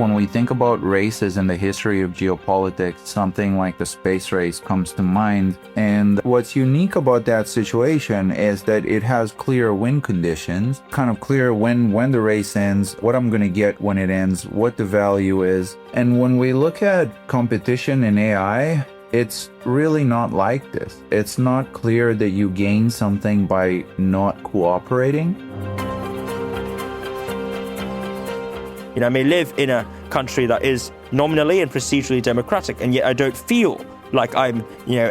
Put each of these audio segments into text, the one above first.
when we think about races in the history of geopolitics, something like the space race comes to mind. And what's unique about that situation is that it has clear win conditions, kind of clear when the race ends, what I'm going to get when it ends, what the value is. And when we look at competition in AI, it's really not like this. It's not clear that you gain something by not cooperating. I may live in a country that is nominally and procedurally democratic, and yet I don't feel like I'm,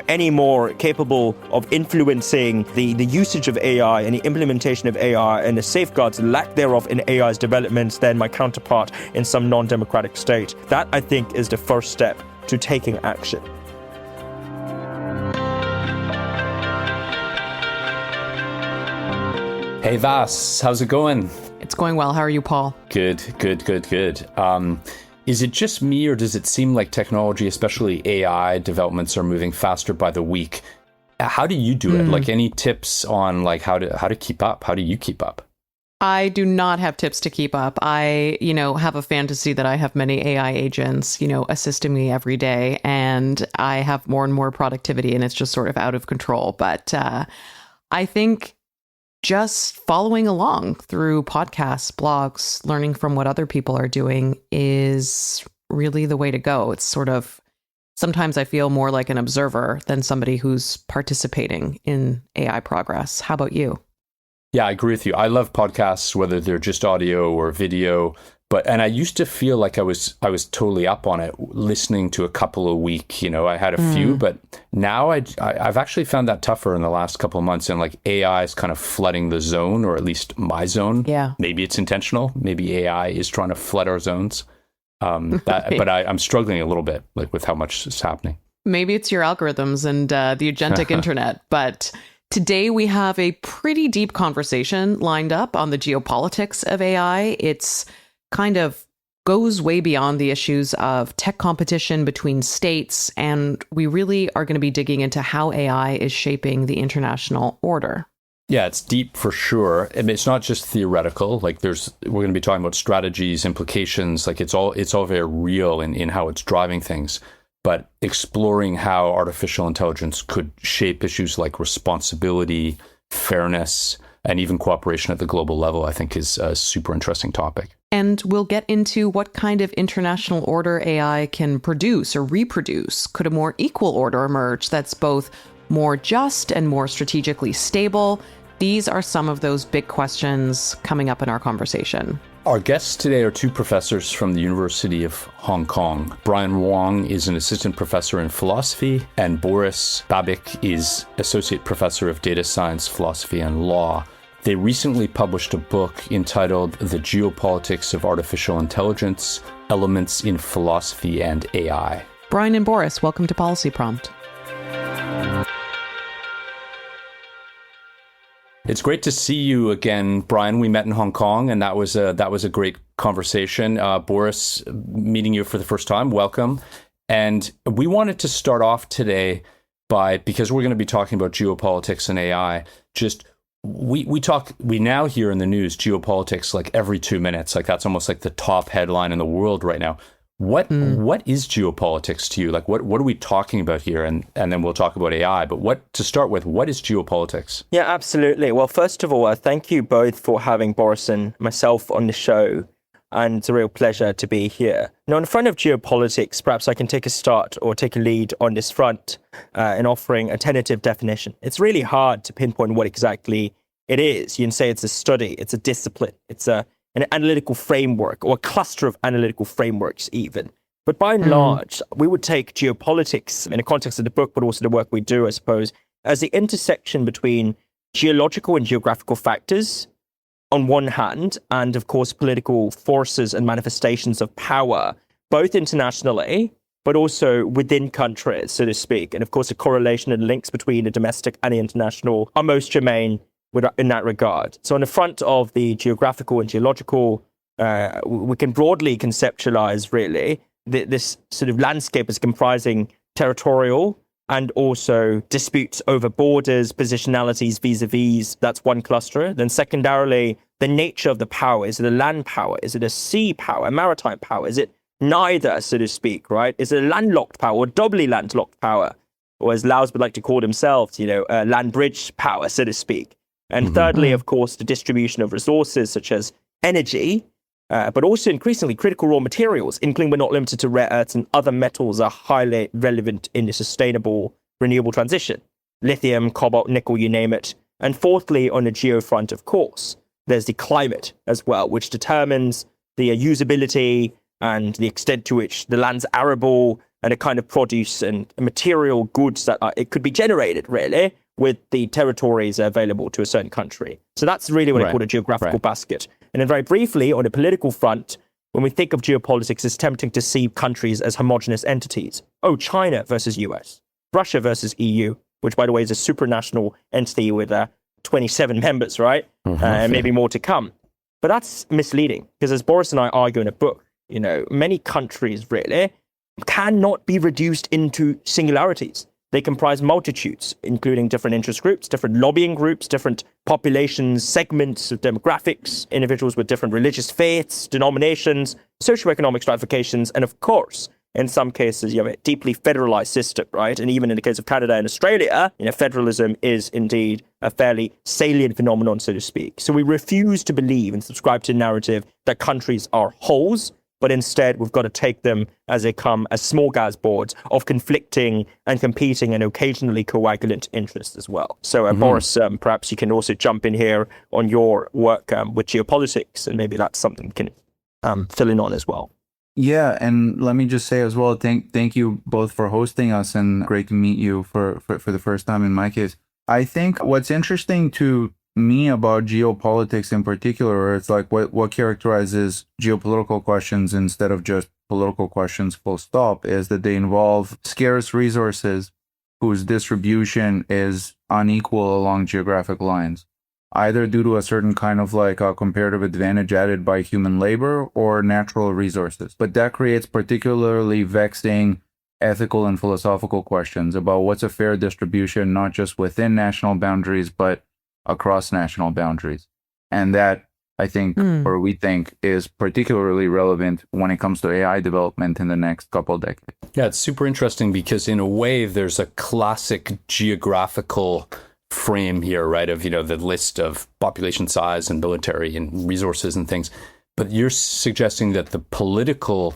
any more capable of influencing the usage of AI and the implementation of AI and the safeguards, lack thereof, in AI's development than my counterpart in some non-democratic state. That, I think, is the first step to taking action. Hey Vass, how's it going? It's going well. How are you, Paul? Good. Is it just me, or does it seem like technology, especially AI developments, are moving faster by the week? How do you do it? Like, any tips on like how to keep up? How do you keep up? I do not have tips to keep up. I, have a fantasy that I have many AI agents, assisting me every day, and I have more and more productivity, and it's just sort of out of control. But I think just following along through podcasts, blogs, learning from what other people are doing is really the way to go. It's sort of, sometimes I feel more like an observer than somebody who's participating in AI progress. How about you? Yeah, I agree with you. I love podcasts, whether they're just audio or video. And I used to feel like I was totally up on it, listening to a couple a week. I had a few, but now I've actually found that tougher in the last couple of months. And like, AI is kind of flooding the zone, or at least my zone. Yeah. Maybe it's intentional. Maybe AI is trying to flood our zones. But I'm struggling a little bit, like, with how much is happening. Maybe it's your algorithms and the agentic internet. But today we have a pretty deep conversation lined up on the geopolitics of AI. It's kind of goes way beyond the issues of tech competition between states, and we really are going to be digging into how AI is shaping the international order. Yeah, it's deep for sure. I mean, it's not just theoretical. Like, we're going to be talking about strategies, implications. Like, it's all very real in how it's driving things. But exploring how artificial intelligence could shape issues like responsibility, fairness, and even cooperation at the global level, I think, is a super interesting topic. And we'll get into what kind of international order AI can produce or reproduce. Could a more equal order emerge that's both more just and more strategically stable? These are some of those big questions coming up in our conversation. Our guests today are two professors from the University of Hong Kong. Brian Wong is an assistant professor in philosophy, and Boris Babic is associate professor of data science, philosophy, and law. They recently published a book entitled The Geopolitics of Artificial Intelligence, Elements in Philosophy and AI. Brian and Boris, welcome to Policy Prompt. It's great to see you again, Brian. We met in Hong Kong, and that was a great conversation. Boris, meeting you for the first time, welcome. And we wanted to start off today because we're going to be talking about geopolitics and AI, we now hear in the news geopolitics like every 2 minutes. Like, that's almost like the top headline in the world right now. What is geopolitics to you? Like, what are we talking about here? And then we'll talk about AI. But to start with, what is geopolitics? Yeah, absolutely. Well, first of all, thank you both for having Boris and myself on the show. And it's a real pleasure to be here. Now, in front of geopolitics, perhaps I can take a lead on this front in offering a tentative definition. It's really hard to pinpoint what exactly it is. You can say it's a study, it's a discipline, it's an analytical framework, or a cluster of analytical frameworks even. But by and large, we would take geopolitics in the context of the book, but also the work we do, I suppose, as the intersection between geological and geographical factors on one hand, and of course, political forces and manifestations of power, both internationally, but also within countries, so to speak. And of course, the correlation and links between the domestic and the international are most germane in that regard. So on the front of the geographical and geological, we can broadly conceptualize, really, this sort of landscape as comprising territorial and also disputes over borders, positionalities, vis-a-vis. That's one cluster. Then secondarily, the nature of the power. Is it a land power? Is it a sea power, a maritime power? Is it neither, so to speak, right? It's a landlocked power, or doubly landlocked power, or as Laos would like to call themselves, land bridge power, so to speak. And thirdly, of course, the distribution of resources such as energy, but also increasingly critical raw materials, including but not limited to rare earths and other metals, are highly relevant in the sustainable renewable transition. Lithium, cobalt, nickel, you name it. And fourthly, on the geo front, of course, there's the climate as well, which determines the usability and the extent to which the land's arable and the kind of produce and material goods that it could be generated, really, with the territories available to a certain country. So that's really what I call a geographical basket. And then very briefly, on the political front, when we think of geopolitics, it's tempting to see countries as homogenous entities. Oh, China versus US, Russia versus EU, which, by the way, is a supranational entity with 27 members, right? And maybe more to come. But that's misleading, because as Boris and I argue in a book, many countries really cannot be reduced into singularities. They comprise multitudes, including different interest groups, different lobbying groups, different populations, segments of demographics, individuals with different religious faiths, denominations, socioeconomic stratifications, and of course, in some cases, you have a deeply federalized system, right? And even in the case of Canada and Australia, federalism is indeed a fairly salient phenomenon, so to speak. So we refuse to believe and subscribe to the narrative that countries are wholes, but instead we've got to take them as they come as smorgasbords of conflicting and competing and occasionally coagulant interests as well. So Boris, perhaps you can also jump in here on your work with geopolitics, and maybe that's something you can fill in on as well. Yeah, and let me just say as well, thank you both for hosting us, and great to meet you for the first time in my case. I think what's interesting to me about geopolitics in particular, it's like what characterizes geopolitical questions instead of just political questions full stop, is that they involve scarce resources whose distribution is unequal along geographic lines, either due to a certain kind of like a comparative advantage added by human labor or natural resources. But that creates particularly vexing ethical and philosophical questions about what's a fair distribution, not just within national boundaries, but across national boundaries. And that, I think, or we think, is particularly relevant when it comes to AI development in the next couple of decades. Yeah, it's super interesting because in a way, there's a classic geographical frame here, right, of, the list of population size and military and resources and things. But you're suggesting that the political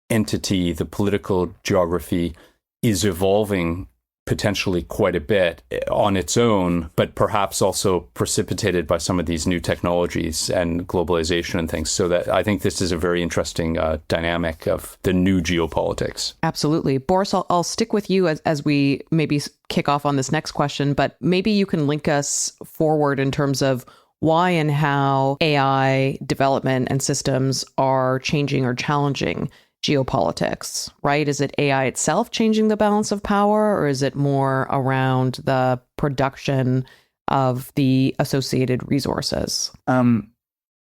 entity, the political geography is evolving potentially quite a bit on its own, but perhaps also precipitated by some of these new technologies and globalization and things. So that I think this is a very interesting dynamic of the new geopolitics. Absolutely. Boris, I'll stick with you as we maybe kick off on this next question, but maybe you can link us forward in terms of why and how AI development and systems are changing or challenging geopolitics, right? Is it AI itself changing the balance of power, or is it more around the production of the associated resources?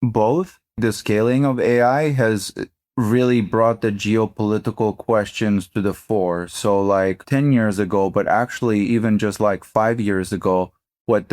Both. The scaling of AI has really brought the geopolitical questions to the fore. So like 10 years ago, but actually even just like 5 years ago, one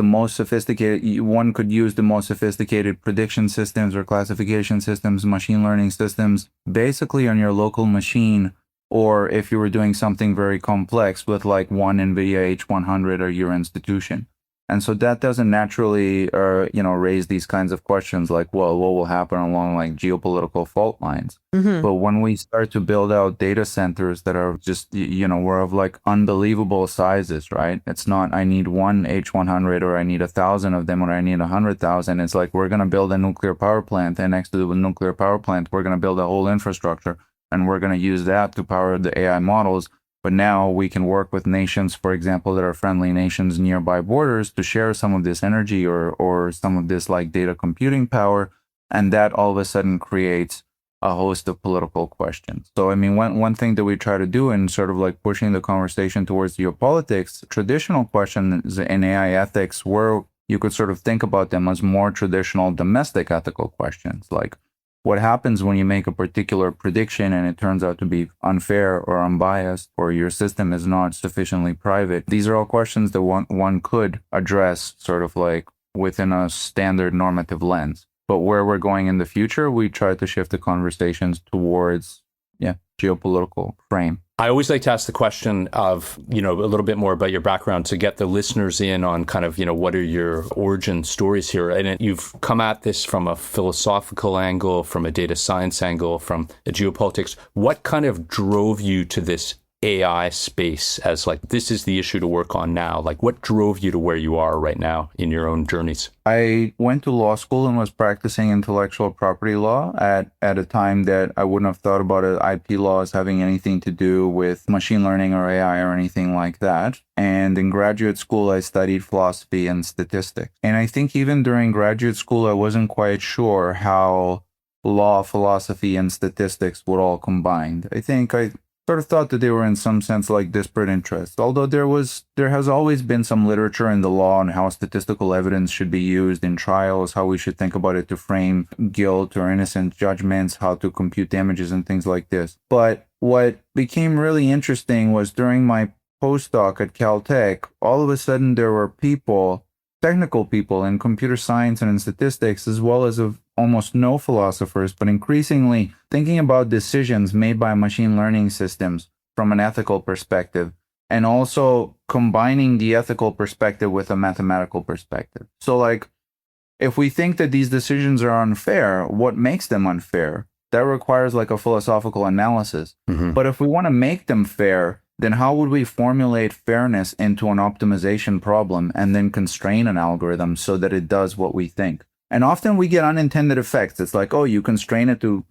could use the most sophisticated prediction systems or classification systems, machine learning systems, basically on your local machine, or if you were doing something very complex with like one NVIDIA H100 or your institution. And so that doesn't naturally, raise these kinds of questions like, well, what will happen along like geopolitical fault lines? But when we start to build out data centers that are just, we're of like unbelievable sizes, right? It's not, I need one H100 or I need 1,000 of them or I need 100,000. It's like, we're going to build a nuclear power plant, and next to the nuclear power plant, we're going to build a whole infrastructure, and we're going to use that to power the AI models. But now we can work with nations, for example, that are friendly nations nearby borders to share some of this energy or some of this like data computing power. And that all of a sudden creates a host of political questions. So, I mean, one thing that we try to do in sort of like pushing the conversation towards geopolitics, traditional questions in AI ethics, where you could sort of think about them as more traditional domestic ethical questions, like what happens when you make a particular prediction and it turns out to be unfair or unbiased, or your system is not sufficiently private? These are all questions that one could address sort of like within a standard normative lens. But where we're going in the future, we try to shift the conversations towards geopolitical frame. I always like to ask the question of, a little bit more about your background to get the listeners in on kind of, what are your origin stories here? And you've come at this from a philosophical angle, from a data science angle, from a geopolitics. What kind of drove you to this AI space as like, this is the issue to work on now? Like, what drove you to where you are right now in your own journeys? I went to law school and was practicing intellectual property law at a time that I wouldn't have thought about IP law as having anything to do with machine learning or AI or anything like that. And in graduate school, I studied philosophy and statistics. And I think even during graduate school, I wasn't quite sure how law, philosophy, and statistics would all combine. I think I sort of thought that they were in some sense like disparate interests, although there has always been some literature in the law on how statistical evidence should be used in trials, how we should think about it to frame guilt or innocent judgments, how to compute damages and things like this. But what became really interesting was during my postdoc at Caltech, all of a sudden there were people, technical people in computer science and in statistics, as well as of almost no philosophers, but increasingly thinking about decisions made by machine learning systems from an ethical perspective, and also combining the ethical perspective with a mathematical perspective. So like, if we think that these decisions are unfair, what makes them unfair? That requires like a philosophical analysis. Mm-hmm. But if we want to make them fair, then how would we formulate fairness into an optimization problem and then constrain an algorithm so that it does what we think? And often we get unintended effects. It's like, oh, you constrain it to,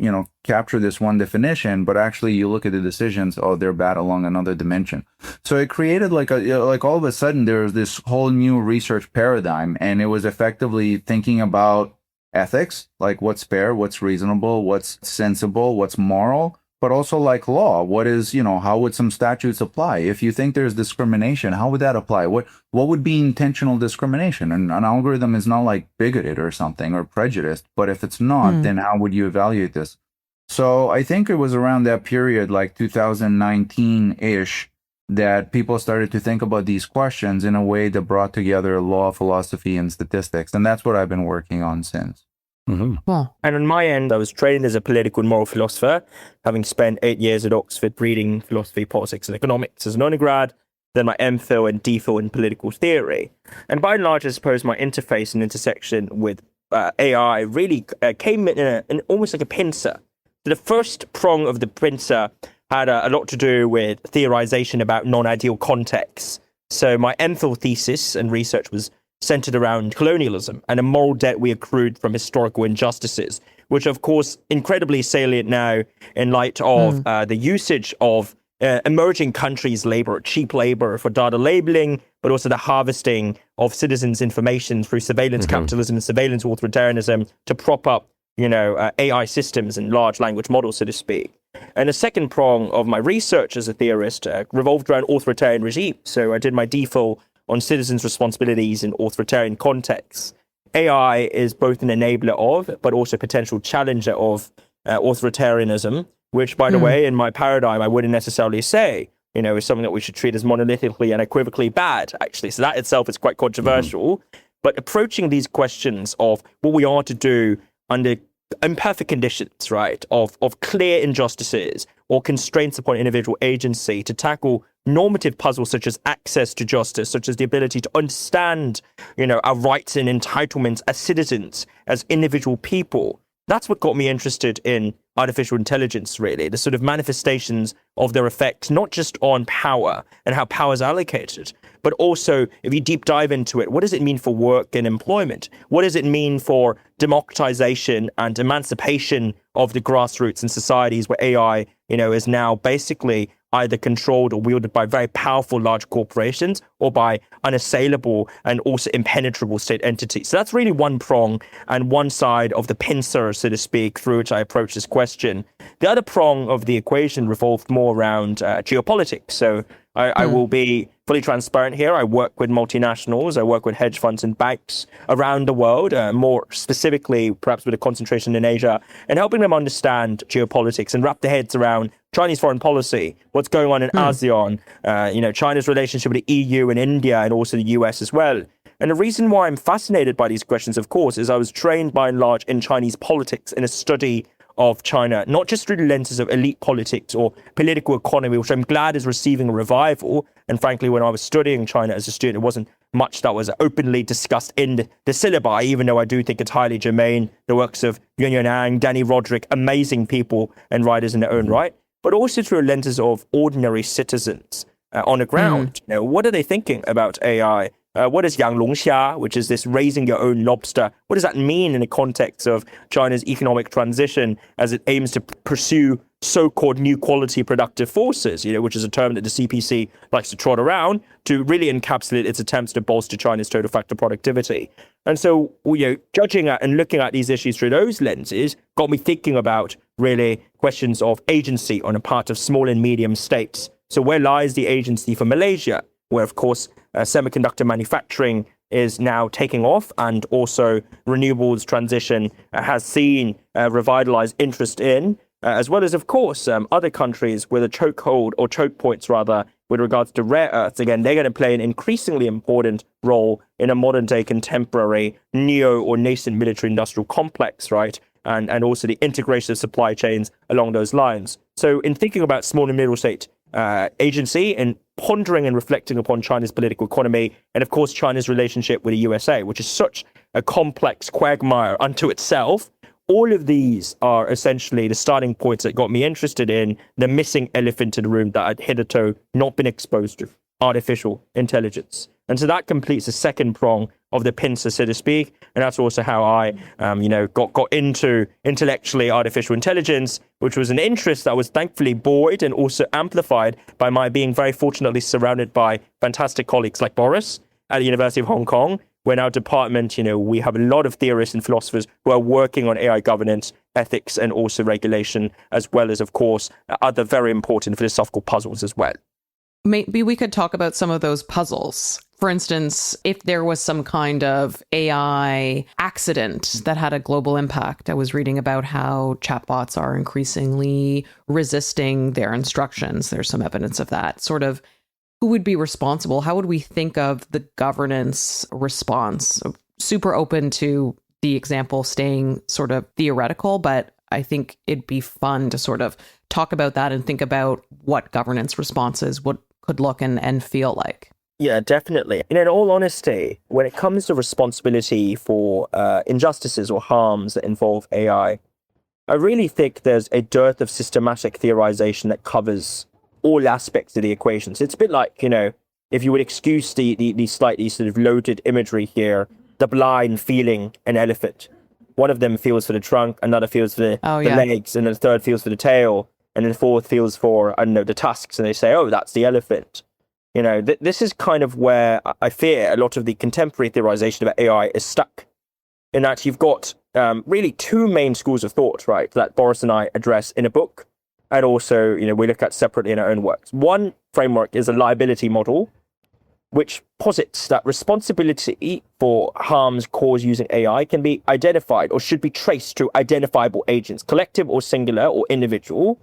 capture this one definition, but actually you look at the decisions, oh, they're bad along another dimension. So it created like all of a sudden there was this whole new research paradigm, and it was effectively thinking about ethics, like what's fair, what's reasonable, what's sensible, what's moral, but also like law. What is, how would some statutes apply? If you think there's discrimination, how would that apply? What would be intentional discrimination? And an algorithm is not like bigoted or something or prejudiced, but if it's not, then how would you evaluate this? So I think it was around that period, like 2019-ish, that people started to think about these questions in a way that brought together law, philosophy, and statistics. And that's what I've been working on since. Mm-hmm. Wow. And on my end, I was trained as a political and moral philosopher, having spent 8 years at Oxford reading philosophy, politics, and economics as an undergrad, then my MPhil and DPhil in political theory. And by and large, I suppose my interface and intersection with AI really came in almost like a pincer. So the first prong of the pincer had a lot to do with theorization about non-ideal contexts. So my MPhil thesis and research was centered around colonialism and a moral debt we accrued from historical injustices, which of course incredibly salient now in light of the usage of emerging countries' labor, cheap labor for data labeling, but also the harvesting of citizens' information through surveillance capitalism and surveillance authoritarianism to prop up, AI systems and large language models, so to speak. And the second prong of my research as a theorist revolved around authoritarian regimes. So I did my DPhil on citizens' responsibilities in authoritarian contexts. AI is both an enabler of, but also potential challenger of authoritarianism, which, by the way, in my paradigm, I wouldn't necessarily say, is something that we should treat as monolithically and equivocally bad, actually. So that itself is quite controversial. But approaching these questions of what we are to do under imperfect conditions, right, of clear injustices or constraints upon individual agency to tackle normative puzzles such as access to justice, such as the ability to understand, our rights and entitlements as citizens, as individual people. That's what got me interested in artificial intelligence, really, the sort of manifestations of their effects, not just on power and how power is allocated, but also, if you deep dive into it, what does it mean for work and employment? What does it mean for democratization and emancipation of the grassroots in societies where AI, is now basically either controlled or wielded by very powerful large corporations or by unassailable and also impenetrable state entities? So that's really one prong and one side of the pincer, so to speak, through which I approach this question. The other prong of the equation revolved more around geopolitics. So I will be fully transparent here. I work with multinationals. I work with hedge funds and banks around the world, more specifically, perhaps with a concentration in Asia, and helping them understand geopolitics and wrap their heads around Chinese foreign policy, what's going on in ASEAN, China's relationship with the EU and India, and also the US as well. And the reason why I'm fascinated by these questions, of course, is I was trained by and large in Chinese politics in a study of China, not just through the lenses of elite politics or political economy, which I'm glad is receiving a revival. And frankly, when I was studying China as a student, it wasn't much that was openly discussed in the syllabi, even though I do think it's highly germane. The works of Yun Yunang, Danny Roderick, amazing people and writers in their own right, but also through lenses of ordinary citizens on the ground. What are they thinking about AI? What is Yang Longxia, which is this raising your own lobster? What does that mean in the context of China's economic transition as it aims to pursue so-called new quality productive forces, which is a term that the CPC likes to trot around to really encapsulate its attempts to bolster China's total factor productivity. And so, judging at and looking at these issues through those lenses got me thinking about really questions of agency on the part of small and medium states. So where lies the agency for Malaysia, where, of course, semiconductor manufacturing is now taking off, and also renewables transition has seen revitalized interest in, as well as, of course, other countries with a chokehold or choke points, rather, with regards to rare earths. Again, they're going to play an increasingly important role in a modern day contemporary neo or nascent military industrial complex, right? And also the integration of supply chains along those lines. So in thinking about small and middle state agency and pondering and reflecting upon China's political economy, and of course China's relationship with the USA, which is such a complex quagmire unto itself, all of these are essentially the starting points that got me interested in the missing elephant in the room that I'd hitherto not been exposed to: artificial intelligence. And so that completes the second prong of the pincer, so to speak. And that's also how I, got into intellectually artificial intelligence, which was an interest that was thankfully buoyed and also amplified by my being very fortunately surrounded by fantastic colleagues like Boris at the University of Hong Kong, where in our department, we have a lot of theorists and philosophers who are working on AI governance, ethics, and also regulation, as well as, of course, other very important philosophical puzzles as well. Maybe we could talk about some of those puzzles. For instance, if there was some kind of AI accident that had a global impact. I was reading about how chatbots are increasingly resisting their instructions. There's some evidence of that. Sort of, who would be responsible? How would we think of the governance response? Super open to the example staying sort of theoretical, but I think it'd be fun to sort of talk about that and think about what governance responses would could look and feel like. Yeah, definitely. And in all honesty, when it comes to responsibility for injustices or harms that involve AI, I really think there's a dearth of systematic theorization that covers all aspects of the equations. It's a bit like, if you would excuse the slightly sort of loaded imagery here, the blind feeling an elephant. One of them feels for the trunk, another feels for the legs, and then the third feels for the tail, and then the fourth feels for, the tusks, and they say, oh, that's the elephant. This is kind of where I fear a lot of the contemporary theorization about AI is stuck. In that you've got really two main schools of thought, right, that Boris and I address in a book, and also, we look at separately in our own works. One framework is a liability model, which posits that responsibility for harms caused using AI can be identified or should be traced to identifiable agents, collective or singular or individual,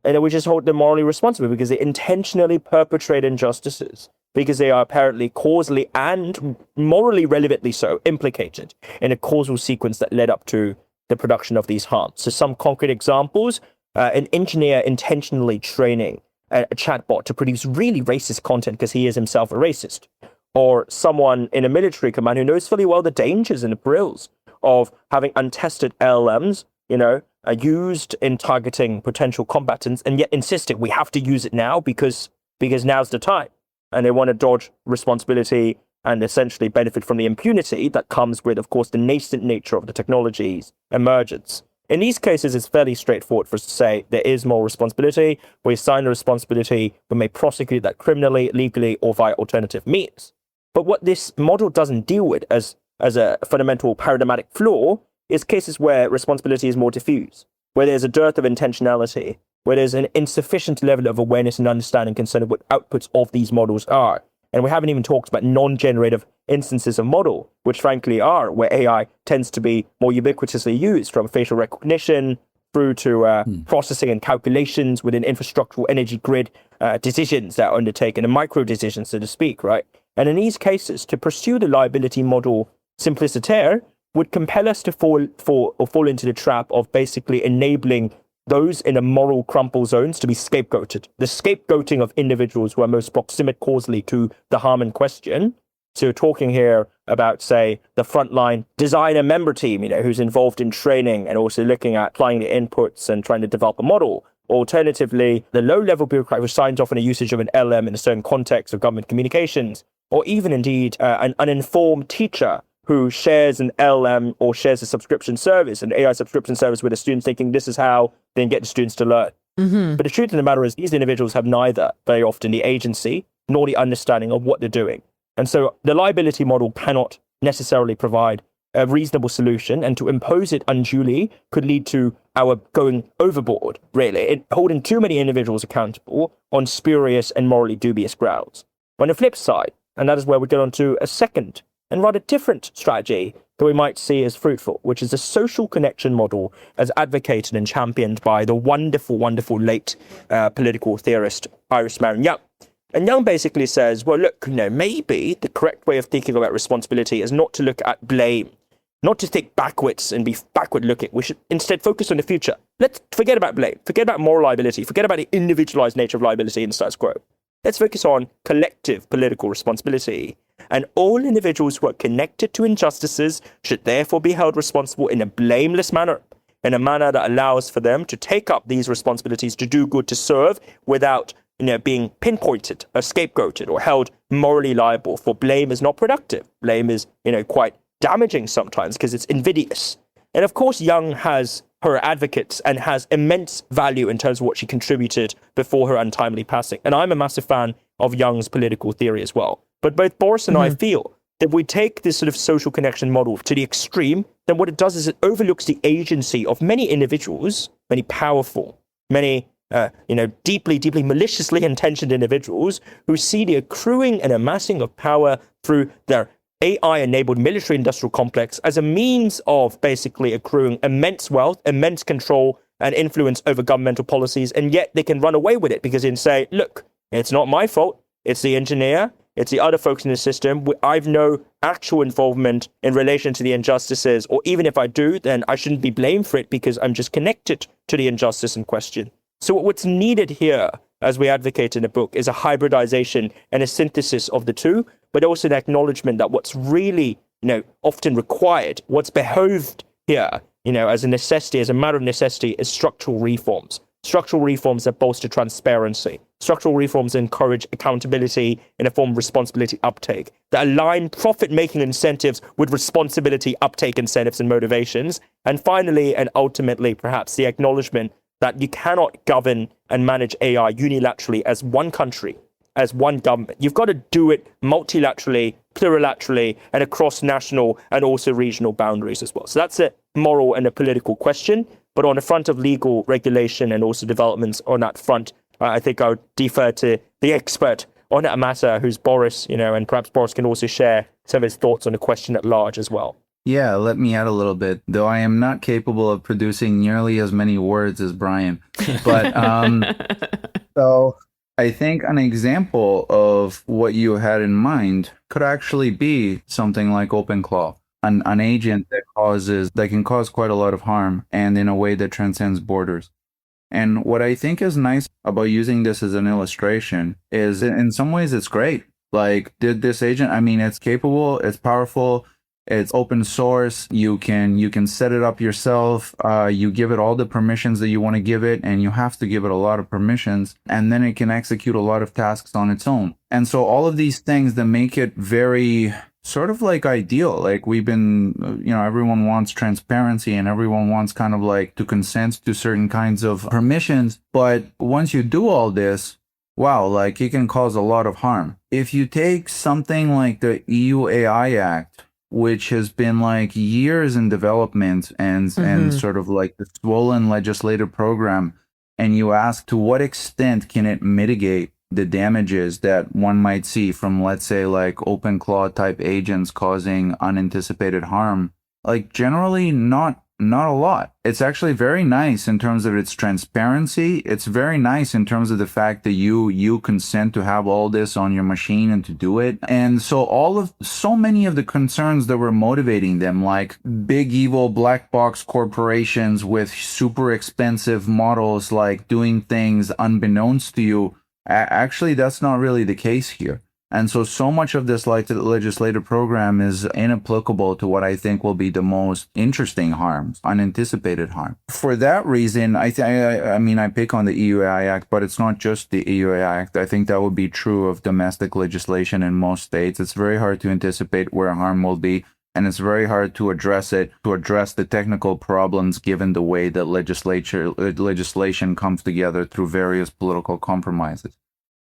and we just hold them morally responsible because they intentionally perpetrate injustices, because they are apparently causally and morally relevantly so implicated in a causal sequence that led up to the production of these harms. So some concrete examples, an engineer intentionally training a chatbot to produce really racist content because he is himself a racist, or someone in a military command who knows fully well the dangers and the perils of having untested LLMs, used in targeting potential combatants, and yet insisting we have to use it now because now's the time. And they want to dodge responsibility and essentially benefit from the impunity that comes with, of course, the nascent nature of the technology's emergence. In these cases, it's fairly straightforward for us to say there is more responsibility. We assign the responsibility, we may prosecute that criminally, legally, or via alternative means. But what this model doesn't deal with as a fundamental paradigmatic flaw is cases where responsibility is more diffuse, where there's a dearth of intentionality, where there's an insufficient level of awareness and understanding concerning what outputs of these models are. And we haven't even talked about non-generative instances of model, which frankly are where AI tends to be more ubiquitously used, from facial recognition through to processing and calculations within infrastructural energy grid decisions that are undertaken, and micro decisions, so to speak, right? And in these cases, to pursue the liability model simpliciter, would compel us to fall into the trap of basically enabling those in the moral crumple zones to be scapegoated. The scapegoating of individuals who are most proximate causally to the harm in question. So talking here about, say, the frontline designer member team, who's involved in training and also looking at applying the inputs and trying to develop a model. Alternatively, the low-level bureaucrat who signs off on the usage of an LM in a certain context of government communications, or even indeed an uninformed teacher who shares an LM or shares a subscription service, an AI subscription service with the students, thinking this is how they can get the students to learn. But the truth of the matter is these individuals have neither, very often, the agency nor the understanding of what they're doing. And so the liability model cannot necessarily provide a reasonable solution, and to impose it unduly could lead to our going overboard, really, holding too many individuals accountable on spurious and morally dubious grounds. On the flip side, and that is where we get on to a second and rather different strategy that we might see as fruitful, which is the social connection model as advocated and championed by the wonderful, wonderful late political theorist Iris Marion Young. And Young basically says, well, look, maybe the correct way of thinking about responsibility is not to look at blame, not to think backwards and be backward looking. We should instead focus on the future. Let's forget about blame, forget about moral liability, forget about the individualized nature of liability in status quo. Let's focus on collective political responsibility. And all individuals who are connected to injustices should therefore be held responsible in a blameless manner, in a manner that allows for them to take up these responsibilities to do good, to serve, without being pinpointed or scapegoated or held morally liable. For blame is not productive. Blame is, quite damaging sometimes because it's invidious. And of course, Young has her advocates and has immense value in terms of what she contributed before her untimely passing. And I'm a massive fan of Young's political theory as well. But both Boris and I feel that if we take this sort of social connection model to the extreme, then what it does is it overlooks the agency of many individuals, many powerful, many deeply, deeply maliciously intentioned individuals who see the accruing and amassing of power through their AI-enabled military-industrial complex as a means of basically accruing immense wealth, immense control, and influence over governmental policies, and yet they can run away with it because they can say, look, it's not my fault, it's the engineer, it's the other folks in the system, I've no actual involvement in relation to the injustices, or even if I do, then I shouldn't be blamed for it because I'm just connected to the injustice in question. So what's needed here, as we advocate in the book, is a hybridization and a synthesis of the two, but also an acknowledgement that what's really, often required, what's behoved here, as a necessity, as a matter of necessity, is structural reforms. Structural reforms that bolster transparency. Structural reforms that encourage accountability in a form of responsibility uptake, that align profit-making incentives with responsibility uptake incentives and motivations. And finally, and ultimately, perhaps the acknowledgement that you cannot govern and manage AI unilaterally as one country, as one government. You've got to do it multilaterally, plurilaterally, and across national and also regional boundaries as well. So that's a moral and a political question. But on the front of legal regulation and also developments on that front, I think I would defer to the expert on that matter, who's Boris, and perhaps Boris can also share some of his thoughts on the question at large as well. Yeah, let me add a little bit, though I am not capable of producing nearly as many words as Brian. But so I think an example of what you had in mind could actually be something like OpenClaw, an agent that can cause quite a lot of harm and in a way that transcends borders. And what I think is nice about using this as an illustration is in some ways it's great. Like, did this agent, it's capable, it's powerful, it's open source. You can set it up yourself. You give it all the permissions that you want to give it, and you have to give it a lot of permissions, and then it can execute a lot of tasks on its own. And so all of these things that make it very sort of like ideal. Like we've been, everyone wants transparency and everyone wants kind of like to consent to certain kinds of permissions. But once you do all this, wow, like it can cause a lot of harm. If you take something like the EU AI Act, which has been like years in development and sort of like the swollen legislative program, and you ask to what extent can it mitigate the damages that one might see from, let's say, like OpenClaw type agents causing unanticipated harm, like generally not Not a lot. It's actually very nice in terms of its transparency. It's very nice in terms of the fact that you consent to have all this on your machine and to do it. And so many of the concerns that were motivating them, like big evil black box corporations with super expensive models, like doing things unbeknownst to you, actually that's not really the case here. And so much of this legislative program is inapplicable to what I think will be the most interesting harms, unanticipated harm. For that reason, I pick on the EU-AI Act, but it's not just the EU-AI Act. I think that would be true of domestic legislation in most states. It's very hard to anticipate where harm will be, and it's very hard to address the technical problems given the way that legislation comes together through various political compromises.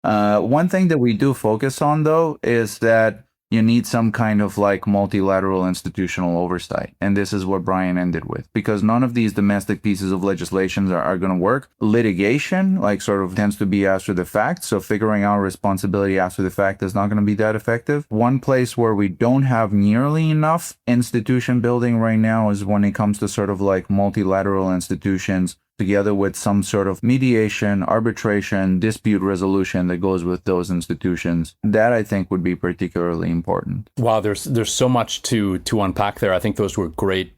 One thing that we do focus on, though, is that you need some kind of like multilateral institutional oversight. And this is what Brian ended with, because none of these domestic pieces of legislation are going to work. Litigation, sort of tends to be after the fact. So figuring out responsibility after the fact is not going to be that effective. One place where we don't have nearly enough institution building right now is when it comes to sort of like multilateral institutions, together with some sort of mediation, arbitration, dispute resolution that goes with those institutions. That I think would be particularly important. Wow, there's so much to unpack there. I think those were great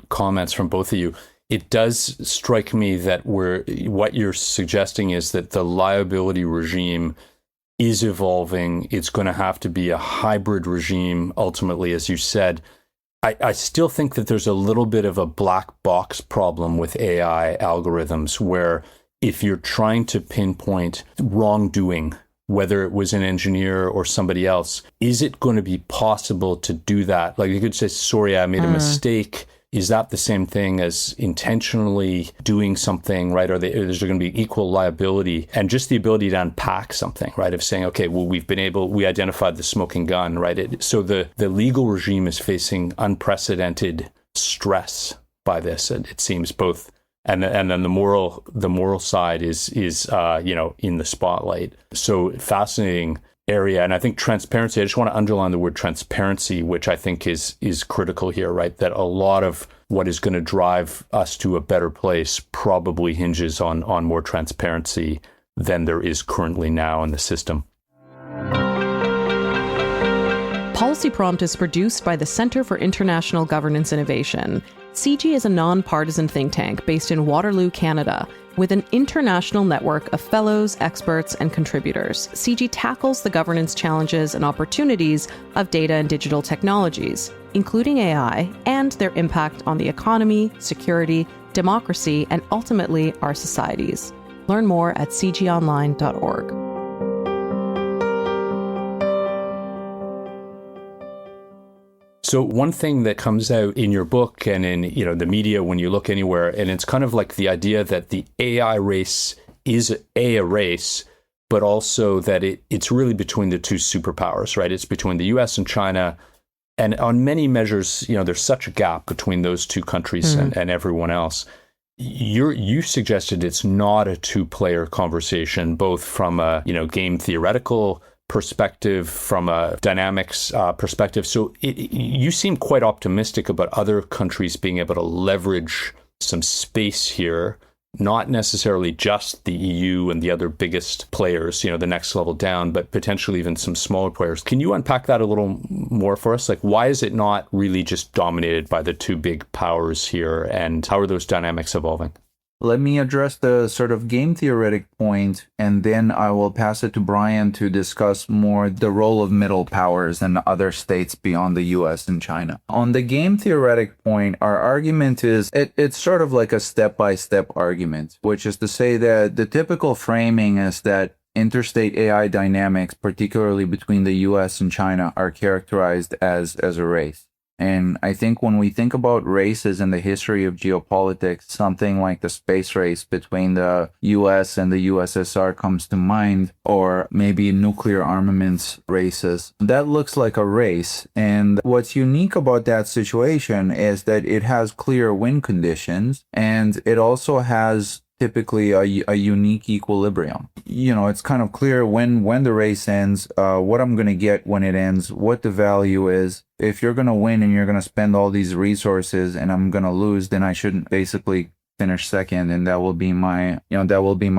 comments from both of you. It does strike me that what you're suggesting is that the liability regime is evolving. It's going to have to be a hybrid regime ultimately, as you said. I still think that there's a little bit of a black box problem with AI algorithms, where if you're trying to pinpoint wrongdoing, whether it was an engineer or somebody else, is it going to be possible to do that? Like you could say, sorry, I made a mistake. Is that the same thing as intentionally doing something, right? Is there going to be equal liability? And just the ability to unpack something, right? Of saying, okay, well, we identified the smoking gun, right? So the legal regime is facing unprecedented stress by this, and it seems both. And then the moral side is in the spotlight. So fascinating area. And I think transparency, I just want to underline the word transparency, which I think is critical here, right? That a lot of what is going to drive us to a better place probably hinges on more transparency than there is currently now in the system. Policy Prompt is produced by the Center for International Governance Innovation. CG is a nonpartisan think tank based in Waterloo, Canada, with an international network of fellows, experts, and contributors. CG tackles the governance challenges and opportunities of data and digital technologies, including AI, and their impact on the economy, security, democracy, and ultimately our societies. Learn more at cgonline.org. So one thing that comes out in your book and in the media when you look anywhere, and it's kind of like the idea that the AI race is a race, but also that it's really between the two superpowers, right? It's between the US and China. And on many measures, there's such a gap between those two countries and everyone else. You suggested it's not a two-player conversation, both from a game theoretical perspective, from a dynamics perspective. So you seem quite optimistic about other countries being able to leverage some space here, not necessarily just the EU and the other biggest players, the next level down, but potentially even some smaller players. Can you unpack that a little more for us? Like, why is it not really just dominated by the two big powers here, and how are those dynamics evolving? Let me address the sort of game theoretic point, and then I will pass it to Brian to discuss more the role of middle powers and other states beyond the US and China. On the game theoretic point, our argument is, it's sort of like a step-by-step argument, which is to say that the typical framing is that interstate AI dynamics, particularly between the US and China, are characterized as a race. And I think when we think about races in the history of geopolitics, something like the space race between the US and the USSR comes to mind, or maybe nuclear armaments races. That looks like a race. And what's unique about that situation is that it has clear win conditions, and it also has typically a unique equilibrium. It's kind of clear when the race ends, what I'm going to get when it ends, what the value is. If you're going to win and you're going to spend all these resources and I'm going to lose, then I shouldn't basically finish second, and that will be my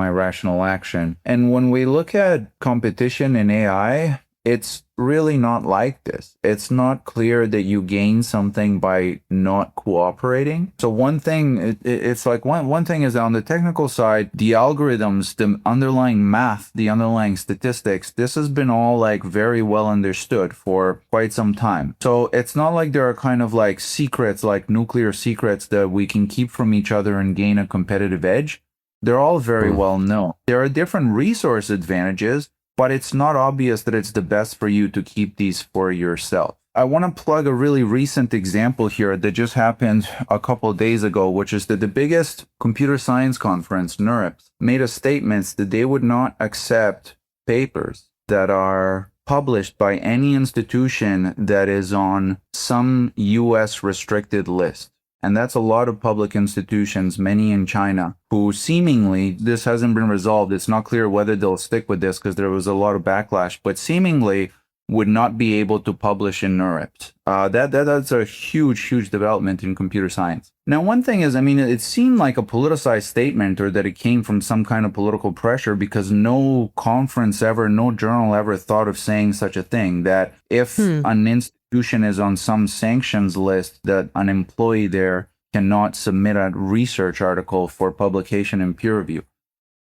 rational action. And when we look at competition in AI, it's really not like this. It's not clear that you gain something by not cooperating. So one thing, it's like one thing is on the technical side, the algorithms, the underlying math, the underlying statistics, this has been all like very well understood for quite some time. So it's not like there are kind of like secrets, like nuclear secrets that we can keep from each other and gain a competitive edge. They're all very well known. There are different resource advantages, but it's not obvious that it's the best for you to keep these for yourself. I want to plug a really recent example here that just happened a couple of days ago, which is that the biggest computer science conference, NeurIPS, made a statement that they would not accept papers that are published by any institution that is on some US restricted list. And that's a lot of public institutions, many in China, who seemingly, this hasn't been resolved. It's not clear whether they'll stick with this because there was a lot of backlash, but seemingly would not be able to publish in NeurIPS. That's a huge development in computer science. Now, one thing is, it seemed like a politicized statement, or that it came from some kind of political pressure, because no conference ever, no journal ever thought of saying such a thing, that if an institution is on some sanctions list, that an employee there cannot submit a research article for publication in peer review.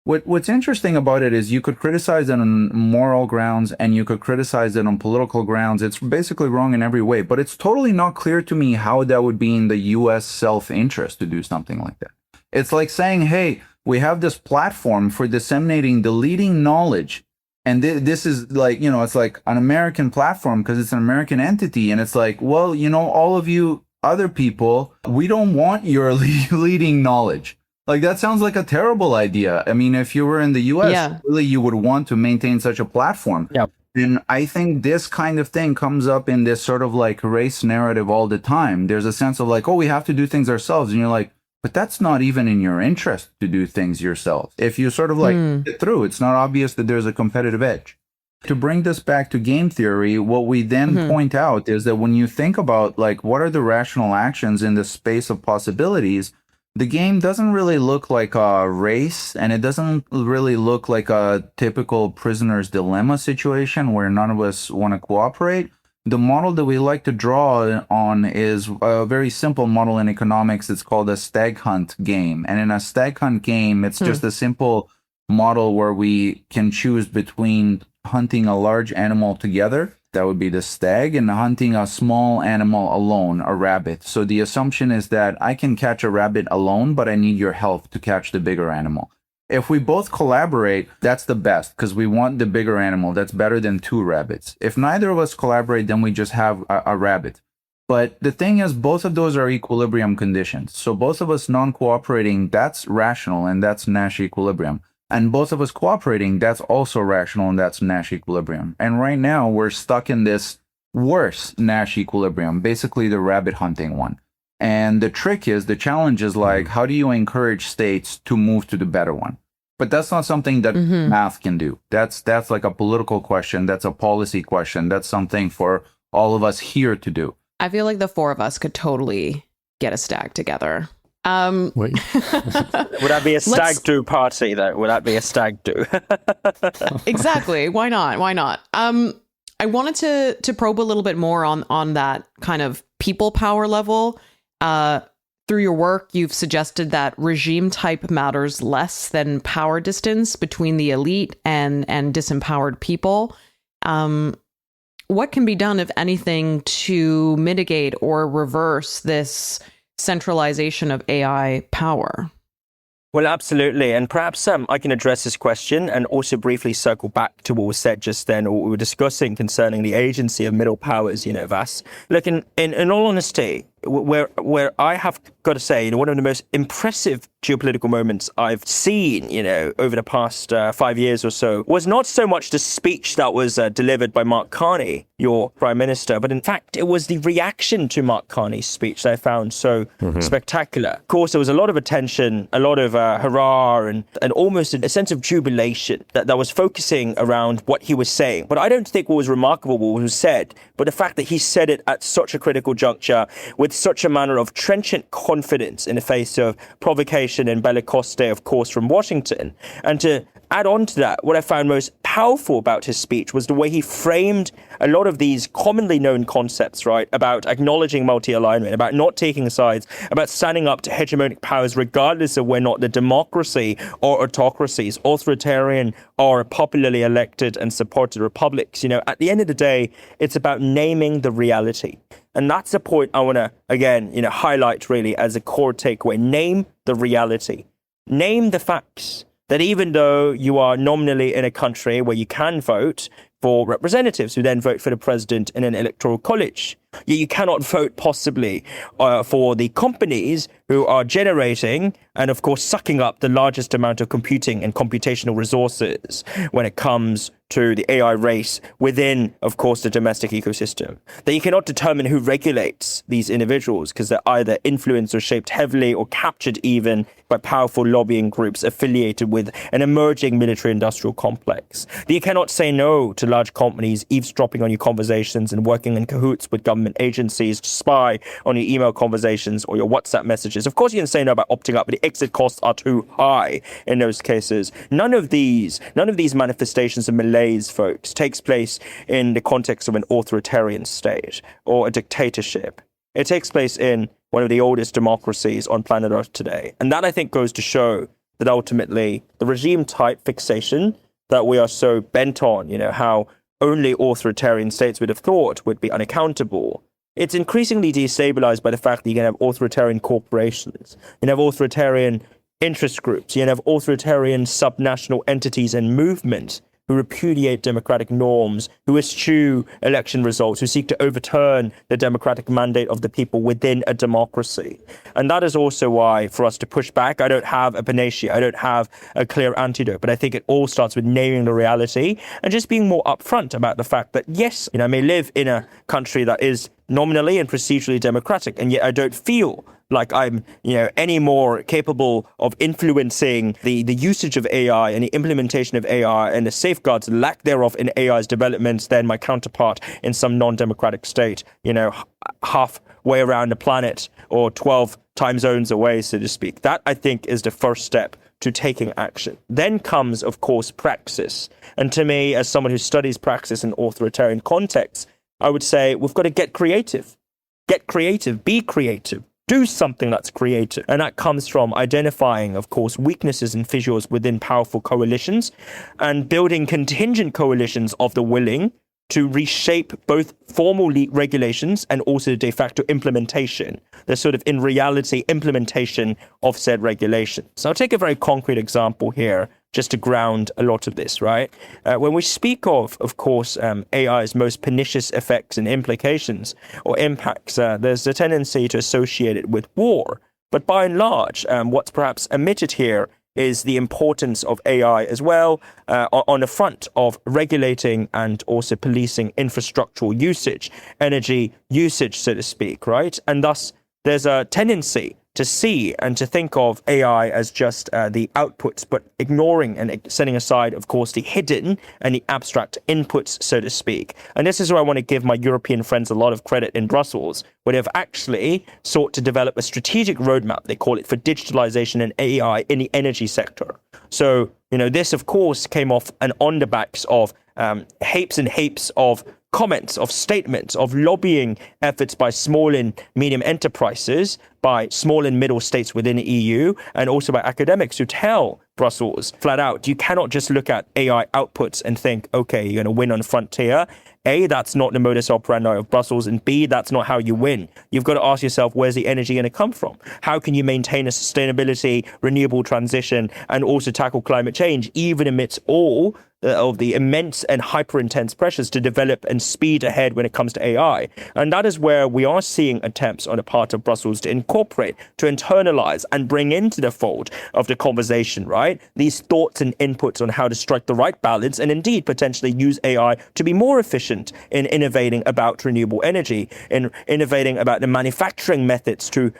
What's interesting about it is you could criticize it on moral grounds and you could criticize it on political grounds. It's basically wrong in every way, but it's totally not clear to me how that would be in the US self-interest to do something like that. It's like saying, hey, we have this platform for disseminating the leading knowledge, and this is like, it's like an American platform because it's an American entity, and it's like, well, all of you other people, we don't want your leading knowledge. Like, that sounds like a terrible idea. If you were in the US, really, you would want to maintain such a platform. Yep. And I think this kind of thing comes up in this sort of like race narrative all the time. There's a sense of like, oh, we have to do things ourselves. And you're like, but that's not even in your interest to do things yourself. If you sort of like get through, it's not obvious that there's a competitive edge. To bring this back to game theory, what we then point out is that when you think about like, what are the rational actions in the space of possibilities, the game doesn't really look like a race, and it doesn't really look like a typical prisoner's dilemma situation where none of us want to cooperate. The model that we like to draw on is a very simple model in economics. It's called a stag hunt game. And in a stag hunt game, it's just a simple model where we can choose between hunting a large animal together, that would be the stag, and hunting a small animal alone, a rabbit. So the assumption is that I can catch a rabbit alone, but I need your help to catch the bigger animal. If we both collaborate, that's the best, because we want the bigger animal. That's better than two rabbits. If neither of us collaborate, then we just have a rabbit. But the thing is, both of those are equilibrium conditions. So both of us non-cooperating, that's rational, and that's Nash equilibrium. And both of us cooperating, that's also rational, and that's Nash equilibrium. And right now, we're stuck in this worse Nash equilibrium, basically the rabbit hunting one. And the trick is, the challenge is like, how do you encourage states to move to the better one? But that's not something that math can do. That's like a political question. That's a policy question. That's something for all of us here to do. I feel like the four of us could totally get a stag together. Wait. Would that be a stag do party, though? Would that be a stag do? Exactly. Why not? Why not? I wanted to probe a little bit more on that kind of people power level. Through your work, you've suggested that regime type matters less than power distance between the elite and disempowered people. What can be done, if anything, to mitigate or reverse this centralization of AI power? Well, absolutely. And perhaps I can address this question and also briefly circle back to what was said just then, or what we were discussing concerning the agency of middle powers, Vass. Look, in all honesty, where I have got to say, one of the most impressive geopolitical moments I've seen, over the past 5 years or so, was not so much the speech that was delivered by Mark Carney, your prime minister, but in fact, it was the reaction to Mark Carney's speech that I found so spectacular. Of course, there was a lot of attention, a lot of hurrah, and almost a sense of jubilation that was focusing around what he was saying. But I don't think what was remarkable what was said, but the fact that he said it at such a critical juncture with such a manner of trenchant confidence in the face of provocation and bellicosity, of course, from Washington. And to add on to that, what I found most powerful about his speech was the way he framed a lot of these commonly known concepts, right, about acknowledging multi-alignment, about not taking sides, about standing up to hegemonic powers, regardless of whether or not the democracy or autocracies, authoritarian or popularly elected and supported republics. At the end of the day, it's about naming the reality. And that's the point I want to, again, highlight really as a core takeaway. Name the reality. Name the facts that even though you are nominally in a country where you can vote for representatives who then vote for the president in an electoral college, you cannot vote possibly for the companies who are generating and, of course, sucking up the largest amount of computing and computational resources when it comes to the AI race within, of course, the domestic ecosystem. That you cannot determine who regulates these individuals because they're either influenced or shaped heavily or captured even by powerful lobbying groups affiliated with an emerging military-industrial complex. That you cannot say no to large companies eavesdropping on your conversations and working in cahoots with government agencies to spy on your email conversations or your WhatsApp messages. Of course, you can say no about opting out, but the exit costs are too high in those cases. None of these manifestations of malaise, folks, takes place in the context of an authoritarian state or a dictatorship. It takes place in one of the oldest democracies on planet Earth today. And that, I think, goes to show that ultimately the regime type fixation that we are so bent on, how only authoritarian states would have thought would be unaccountable. It's increasingly destabilized by the fact that you can have authoritarian corporations, you can have authoritarian interest groups, you can have authoritarian subnational entities and movements who repudiate democratic norms, who eschew election results, who seek to overturn the democratic mandate of the people within a democracy. And that is also why, for us to push back, I don't have a panacea, I don't have a clear antidote, but I think it all starts with naming the reality and just being more upfront about the fact that, yes, I may live in a country that is nominally and procedurally democratic, and yet I don't feel like I'm, any more capable of influencing the usage of AI and the implementation of AI and the safeguards, lack thereof in AI's development than my counterpart in some non-democratic state, halfway around the planet or 12 time zones away, so to speak. That, I think, is the first step to taking action. Then comes, of course, praxis. And to me, as someone who studies praxis in authoritarian contexts, I would say we've got to get creative. Get creative, be creative. Do something that's creative. And that comes from identifying, of course, weaknesses and fissures within powerful coalitions and building contingent coalitions of the willing to reshape both formal regulations and also de facto implementation, the sort of in reality implementation of said regulations. So I'll take a very concrete example here just to ground a lot of this, right? When we speak of course, AI's most pernicious effects and implications or impacts, there's a tendency to associate it with war. But by and large, what's perhaps omitted here is the importance of AI as well on the front of regulating and also policing infrastructural usage, energy usage, so to speak, right? And thus, there's a tendency to see and to think of AI as just the outputs, but ignoring and setting aside, of course, the hidden and the abstract inputs, so to speak. And this is where I want to give my European friends a lot of credit in Brussels, where they've actually sought to develop a strategic roadmap, they call it, for digitalization and AI in the energy sector. So, this, of course, came off and on the backs of heaps and heaps of comments, of statements, of lobbying efforts by small and medium enterprises, by small and middle states within the EU, and also by academics who tell Brussels flat out, you cannot just look at AI outputs and think, okay, you're going to win on the frontier. A, that's not the modus operandi of Brussels, and B, that's not how you win. You've got to ask yourself, where's the energy going to come from? How can you maintain a sustainability, renewable transition, and also tackle climate change, even amidst all of the immense and hyper-intense pressures to develop and speed ahead when it comes to AI. And that is where we are seeing attempts on the part of Brussels to incorporate, to internalize and bring into the fold of the conversation, right, these thoughts and inputs on how to strike the right balance and indeed potentially use AI to be more efficient in innovating about renewable energy, in innovating about the manufacturing methods to,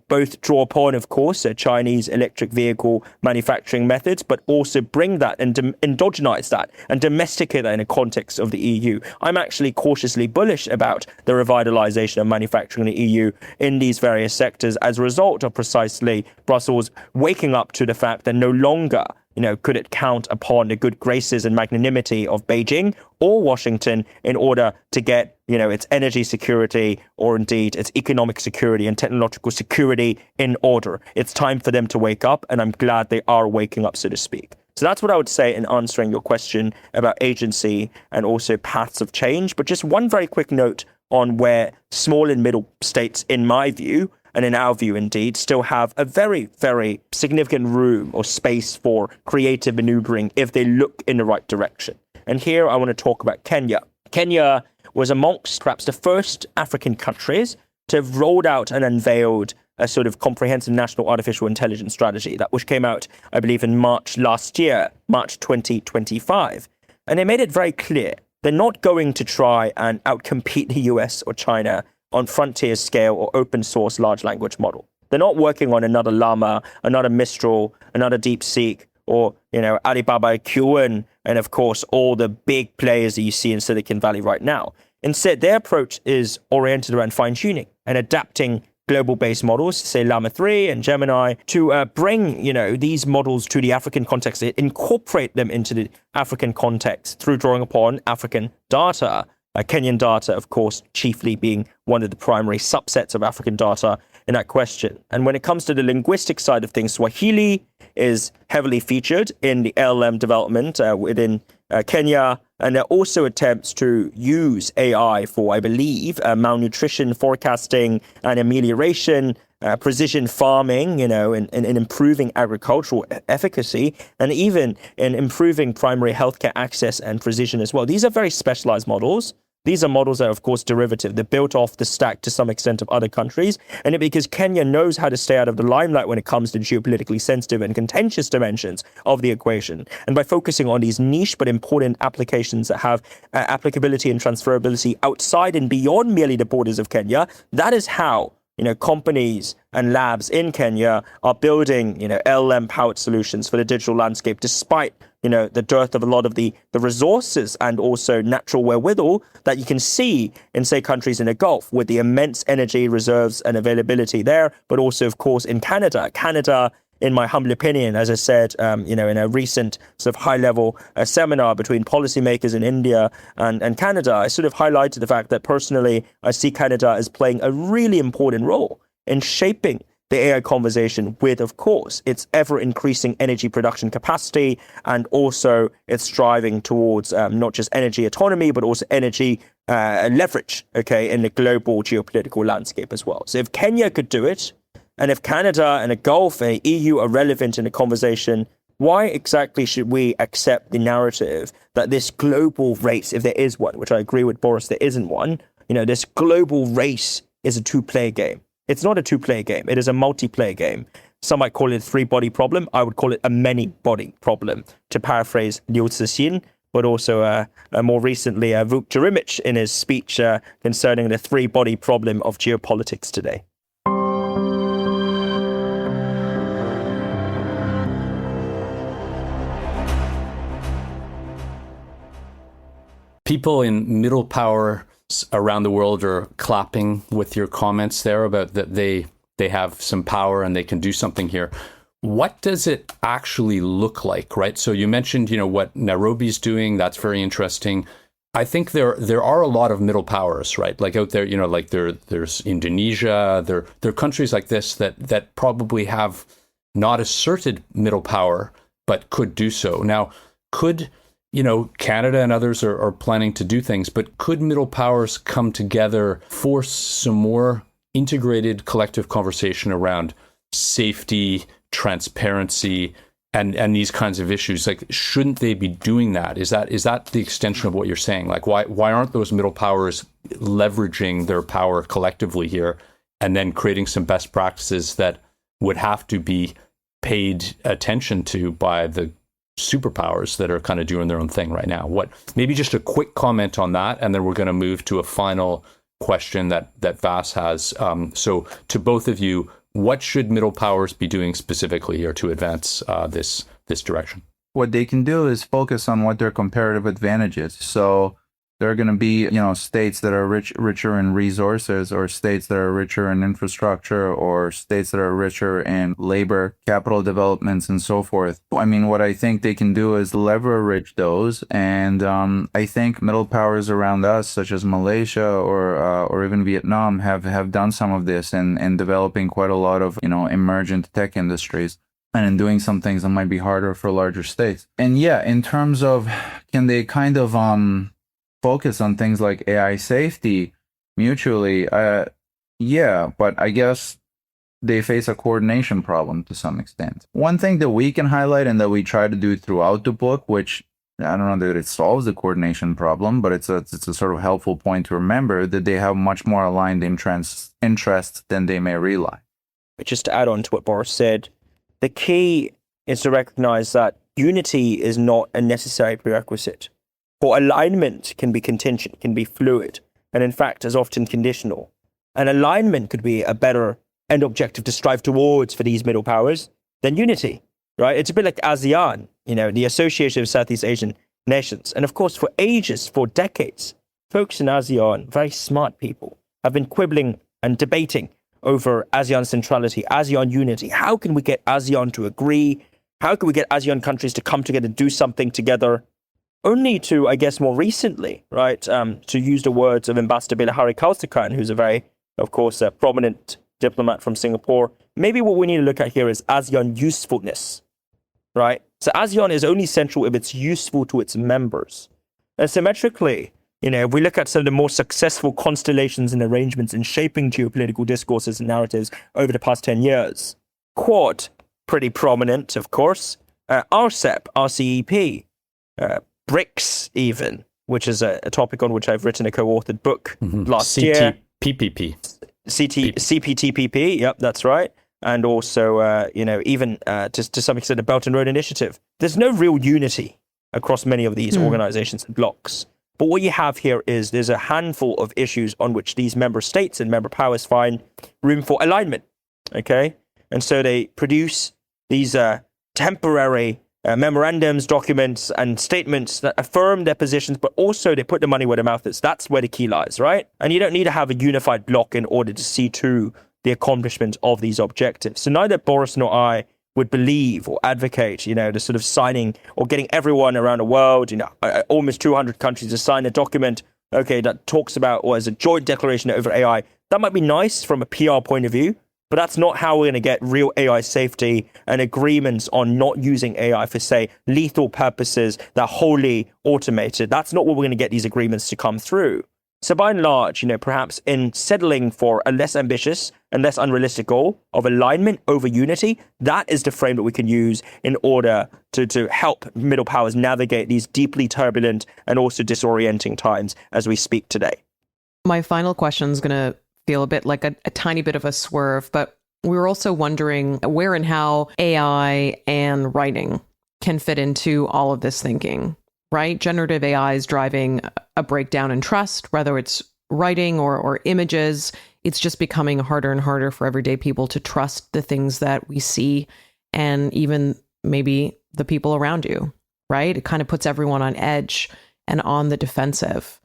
both draw upon, of course, Chinese electric vehicle manufacturing methods, but also bring that and endogenize that and domesticate that in the context of the EU. I'm actually cautiously bullish about the revitalization of manufacturing in the EU in these various sectors as a result of precisely Brussels waking up to the fact that no longer could it count upon the good graces and magnanimity of Beijing or Washington in order to get, its energy security or indeed its economic security and technological security in order. It's time for them to wake up, and I'm glad they are waking up, so to speak. So that's what I would say in answering your question about agency and also paths of change. But just one very quick note on where small and middle states, in my view, and in our view, indeed, still have a very, very significant room or space for creative maneuvering if they look in the right direction. And here I want to talk about Kenya. Kenya was amongst perhaps the first African countries to have rolled out and unveiled a sort of comprehensive national artificial intelligence strategy, that which came out, I believe, in March last year, March 2025. And they made it very clear they're not going to try and outcompete the US or China on frontier scale or open source large language model. They're not working on another Llama, another Mistral, another DeepSeek, or, Alibaba Q and of course, all the big players that you see in Silicon Valley right now. Instead, their approach is oriented around fine-tuning and adapting global-based models, say Llama 3 and Gemini, to bring, these models to the African context, incorporate them into the African context through drawing upon African data. Kenyan data, of course, chiefly being one of the primary subsets of African data in that question. And when it comes to the linguistic side of things, Swahili is heavily featured in the LLM development within Kenya. And there are also attempts to use AI for, I believe, malnutrition forecasting and amelioration, precision farming, in improving agricultural efficacy, and even in improving primary healthcare access and precision as well. These are very specialized models. These are models that are, of course, derivative. They're built off the stack to some extent of other countries. And because Kenya knows how to stay out of the limelight when it comes to geopolitically sensitive and contentious dimensions of the equation. And by focusing on these niche but important applications that have applicability and transferability outside and beyond merely the borders of Kenya, that is how companies and labs in Kenya are building, LLM-powered solutions for the digital landscape, despite, the dearth of a lot of the resources and also natural wherewithal that you can see in, say, countries in the Gulf with the immense energy reserves and availability there, but also, of course, in Canada. Canada, in my humble opinion, as I said, in a recent sort of high-level seminar between policymakers in India and Canada, I sort of highlighted the fact that personally, I see Canada as playing a really important role in shaping the AI conversation with, of course, its ever-increasing energy production capacity and also its striving towards not just energy autonomy, but also energy leverage, in the global geopolitical landscape as well. So if Kenya could do it, and if Canada and the Gulf and the EU are relevant in the conversation, why exactly should we accept the narrative that this global race, if there is one, which I agree with Boris, there isn't one, this global race is a two-player game. It's not a two-player game. It is a multiplayer game. Some might call it a three-body problem. I would call it a many-body problem, to paraphrase Liu Cixin, but also more recently, Vuk Jeremic in his speech concerning the three-body problem of geopolitics today. People in middle power around the world are clapping with your comments there about that they have some power and they can do something here. What does it actually look like, right? So you mentioned, what Nairobi's doing. That's very interesting. I think there are a lot of middle powers, right? Like out there, like there's Indonesia. There are countries like this that probably have not asserted middle power, but could do so. Now, could Canada and others are planning to do things, but could middle powers come together, force some more integrated collective conversation around safety, transparency, and these kinds of issues, like, shouldn't they be doing that? Is that the extension of what you're saying? Like, why aren't those middle powers leveraging their power collectively here and then creating some best practices that would have to be paid attention to by the superpowers that are kind of doing their own thing right now? Maybe just a quick comment on that, and then we're going to move to a final question that Vass has. So to both of you, what should middle powers be doing specifically here to advance this direction? What they can do is focus on what their comparative advantage is. So there are going to be, states that are richer in resources, or states that are richer in infrastructure, or states that are richer in labor, capital developments, and so forth. I mean, what I think they can do is leverage those. And I think middle powers around us, such as Malaysia or even Vietnam, have done some of this in developing quite a lot of, emergent tech industries, and in doing some things that might be harder for larger states. And yeah, in terms of, can they kind of focus on things like AI safety mutually? Yeah, but I guess they face a coordination problem to some extent. One thing that we can highlight and that we try to do throughout the book, which I don't know that it solves the coordination problem, but it's a sort of helpful point to remember, that they have much more aligned interests than they may realize. Just to add on to what Boris said, the key is to recognize that unity is not a necessary prerequisite. For alignment can be contingent, can be fluid, and in fact is often conditional. And alignment could be a better end objective to strive towards for these middle powers than unity, right? It's a bit like ASEAN, the Association of Southeast Asian Nations. And of course, for ages, for decades, folks in ASEAN, very smart people, have been quibbling and debating over ASEAN centrality, ASEAN unity. How can we get ASEAN to agree? How can we get ASEAN countries to come together and do something together? Only to, I guess, more recently, right, to use the words of Ambassador Bilahari Kausikan, who's a very, of course, a prominent diplomat from Singapore, maybe what we need to look at here is ASEAN usefulness, right? So ASEAN is only central if it's useful to its members. And symmetrically, if we look at some of the more successful constellations and arrangements in shaping geopolitical discourses and narratives over the past 10 years, Quad, pretty prominent, of course, RCEP, RCEP, BRICS even, which is a topic on which I've written a co-authored book last year. CPTPP. CPTPP, yep, that's right. And also, even to some extent, the Belt and Road Initiative. There's no real unity across many of these organizations and blocks. But what you have here is there's a handful of issues on which these member states and member powers find room for alignment, okay? And so they produce these temporary memorandums, documents, and statements that affirm their positions, but also they put the money where the mouth is. That's where the key lies, right? And you don't need to have a unified bloc in order to see to the accomplishment of these objectives. So neither Boris nor I would believe or advocate, the sort of signing or getting everyone around the world, almost 200 countries to sign a document, okay, that talks about, or as a joint declaration over AI. That might be nice from a PR point of view, but that's not how we're going to get real AI safety and agreements on not using AI for, say, lethal purposes that are wholly automated. That's not what we're going to get these agreements to come through. So by and large, perhaps in settling for a less ambitious and less unrealistic goal of alignment over unity, that is the frame that we can use in order to help middle powers navigate these deeply turbulent and also disorienting times as we speak today. My final question is going to feel a bit like a tiny bit of a swerve, but we were also wondering where and how AI and writing can fit into all of this thinking, right? Generative AI is driving a breakdown in trust, whether it's writing or images. It's just becoming harder and harder for everyday people to trust the things that we see, and even maybe the people around you, right? It kind of puts everyone on edge and on the defensive.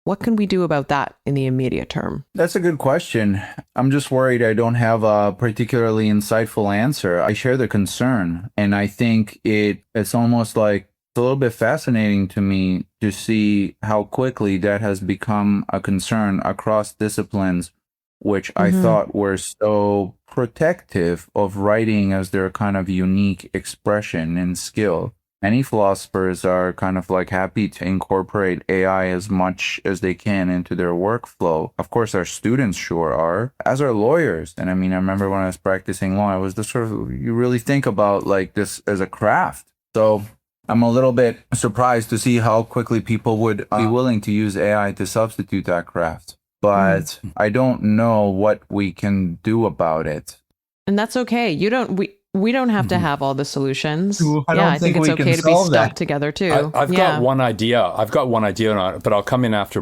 What can we do about that in the immediate term? That's a good question. I'm just worried I don't have a particularly insightful answer. I share the concern, and I think it's almost like it's a little bit fascinating to me to see how quickly that has become a concern across disciplines, which I thought were so protective of writing as their kind of unique expression and skill. Many philosophers are kind of like happy to incorporate AI as much as they can into their workflow. Of course, our students sure are, as are lawyers. And I mean, I remember when I was practicing law, I was just sort of, you really think about like this as a craft. So I'm a little bit surprised to see how quickly people would be willing to use AI to substitute that craft. But I don't know what we can do about it. And that's okay. We don't have to have all the solutions. I think it's okay to be stuck together too. I've got one idea. On it, but I'll come in after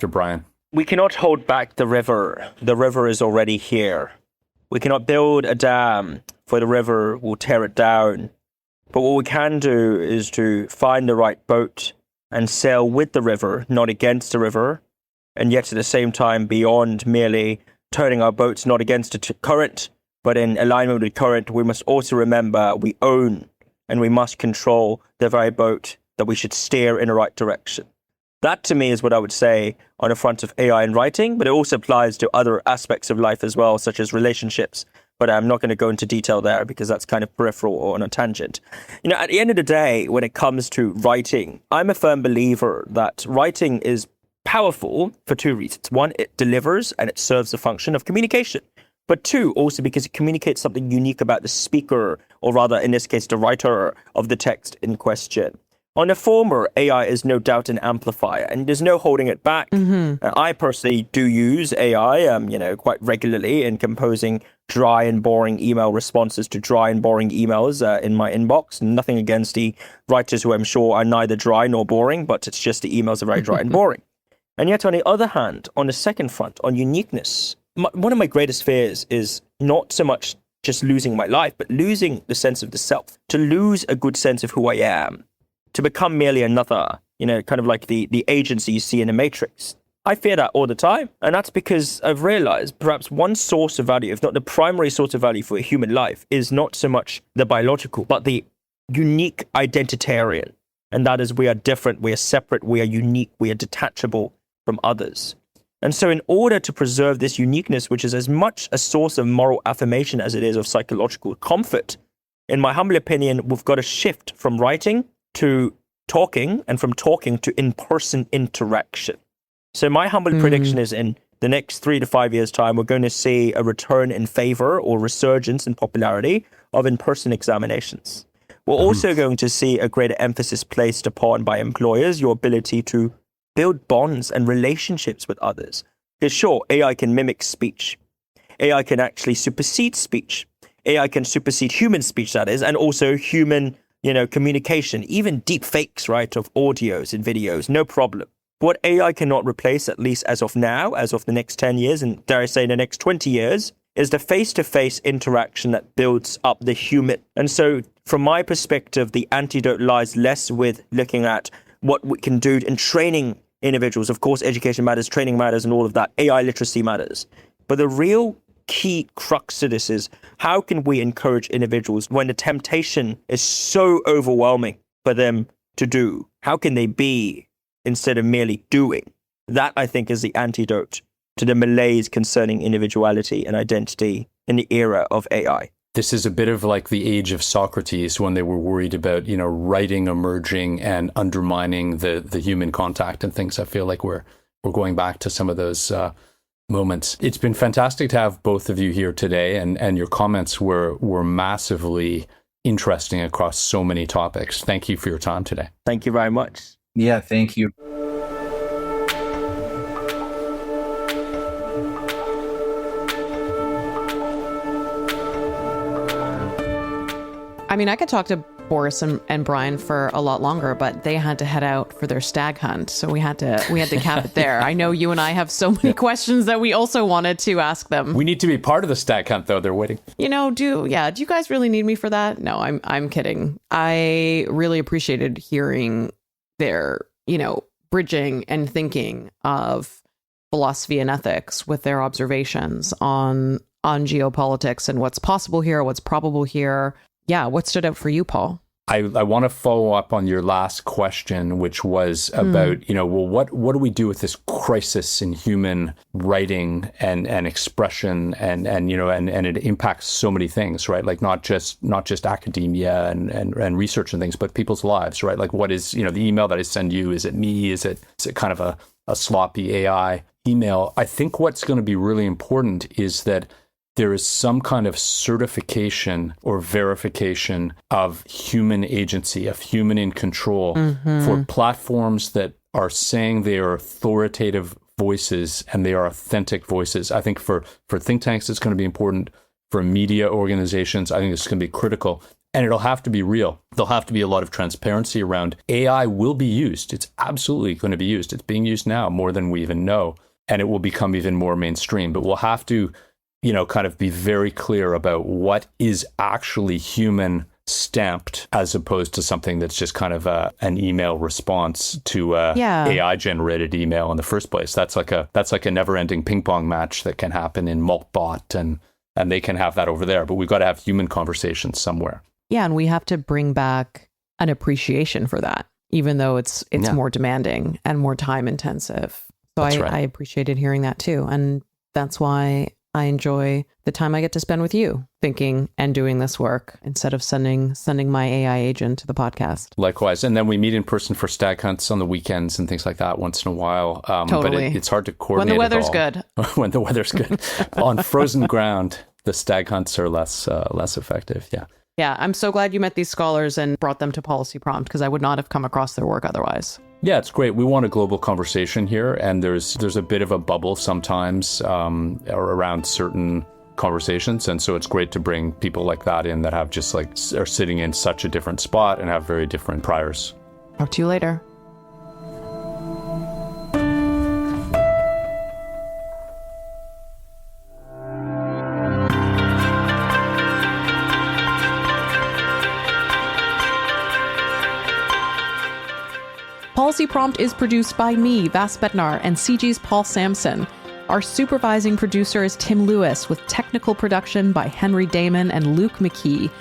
Brian. We cannot hold back the river. The river is already here. We cannot build a dam, for the river will tear it down. But what we can do is to find the right boat and sail with the river, not against the river, and yet at the same time beyond merely turning our boats not against the current, but in alignment with the current. We must also remember we own and we must control the very boat that we should steer in the right direction. That to me is what I would say on the front of AI and writing, but it also applies to other aspects of life as well, such as relationships. But I'm not going to go into detail there because that's kind of peripheral or on a tangent. At the end of the day, when it comes to writing, I'm a firm believer that writing is powerful for two reasons. One, it delivers and it serves the function of communication. But two, also because it communicates something unique about the speaker, or rather, in this case, the writer of the text in question. On the former, AI is no doubt an amplifier, and there's no holding it back. I personally do use AI, quite regularly in composing dry and boring email responses to dry and boring emails in my inbox. Nothing against the writers who I'm sure are neither dry nor boring, but it's just the emails are very dry and boring. And yet, on the other hand, on the second front, on uniqueness, one of my greatest fears is not so much just losing my life, but losing the sense of the self, to lose a good sense of who I am, to become merely another, kind of like the agency you see in the Matrix. I fear that all the time. And that's because I've realized perhaps one source of value, if not the primary source of value for a human life, is not so much the biological, but the unique identitarian. And that is, we are different, we are separate, we are unique, we are detachable from others. And so in order to preserve this uniqueness, which is as much a source of moral affirmation as it is of psychological comfort, in my humble opinion, we've got to shift from writing to talking, and from talking to in-person interaction. So my humble prediction is in the next 3 to 5 years' time, we're going to see a return in favor or resurgence in popularity of in-person examinations. We're also going to see a greater emphasis placed upon by employers, your ability to build bonds and relationships with others. Because sure, AI can mimic speech. AI can actually supersede speech. AI can supersede human speech, that is, and also human, communication, even deep fakes, right, of audios and videos, no problem. But what AI cannot replace, at least as of now, as of the next 10 years, and dare I say the next 20 years, is the face-to-face interaction that builds up the human. And so, from my perspective, the antidote lies less with looking at what we can do in training individuals. Of course, education matters, training matters, and all of that. AI literacy matters. But the real key crux to this is, how can we encourage individuals when the temptation is so overwhelming for them to do? How can they be instead of merely doing? That, I think, is the antidote to the malaise concerning individuality and identity in the era of AI. This is a bit of like the age of Socrates, when they were worried about, writing emerging and undermining the human contact and things. I feel like we're going back to some of those moments. It's been fantastic to have both of you here today, and your comments were massively interesting across so many topics. Thank you for your time today. Thank you very much. Yeah, thank you. I mean, I could talk to Boris and Brian for a lot longer, but they had to head out for their stag hunt, so we had to cap it there. I know you and I have so many questions that we also wanted to ask them. We need to be part of the stag hunt, though. They're waiting. Do you guys really need me for that? No, I'm kidding. I really appreciated hearing their, bridging and thinking of philosophy and ethics with their observations on geopolitics and what's possible here, what's probable here. Yeah, what stood out for you, Paul? I want to follow up on your last question, which was about, well, what do we do with this crisis in human writing and expression and it impacts so many things, right? Like not just academia and research and things, but people's lives, right? Like what is, the email that I send you, is it me? Is it kind of a sloppy AI email? I think what's going to be really important is that there is some kind of certification or verification of human agency, of human in control for platforms that are saying they are authoritative voices and they are authentic voices. I think for think tanks, it's going to be important. For media organizations, I think it's going to be critical. And it'll have to be real. There'll have to be a lot of transparency around AI will be used. It's absolutely going to be used. It's being used now more than we even know. And it will become even more mainstream. But we'll have to kind of be very clear about what is actually human stamped as opposed to something that's just kind of an email response to AI generated email in the first place. That's like a never ending ping pong match that can happen in Maltbot and they can have that over there. But we've got to have human conversations somewhere. Yeah. And we have to bring back an appreciation for that, even though it's more demanding and more time intensive. So I appreciated hearing that too. And that's why I enjoy the time I get to spend with you thinking and doing this work instead of sending my AI agent to the podcast. Likewise. And then we meet in person for stag hunts on the weekends and things like that once in a while. Totally. But it's hard to coordinate. When the weather's good. When the weather's good. On frozen ground, the stag hunts are less effective. Yeah. Yeah. I'm so glad you met these scholars and brought them to Policy Prompt because I would not have come across their work otherwise. Yeah, it's great. We want a global conversation here, and there's a bit of a bubble sometimes around certain conversations, and so it's great to bring people like that in that have just are sitting in such a different spot and have very different priors. Talk to you later. Policy Prompt is produced by me, Vass Bednar, and CG's Paul Sampson. Our supervising producer is Tim Lewis, with technical production by Henry Damon and Luke McKee.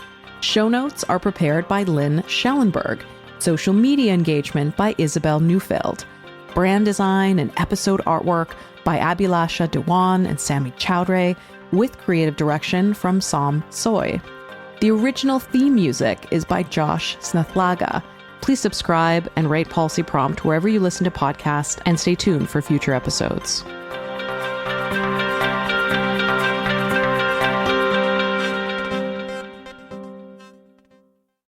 Show notes are prepared by Lynn Schellenberg. Social media engagement by Isabel Neufeld. Brand design and episode artwork by Abhilasha Dewan and Sami Chowdhury, with creative direction from Sam Soy. The original theme music is by Josh Snathlaga. Please subscribe and rate Policy Prompt wherever you listen to podcasts, and stay tuned for future episodes.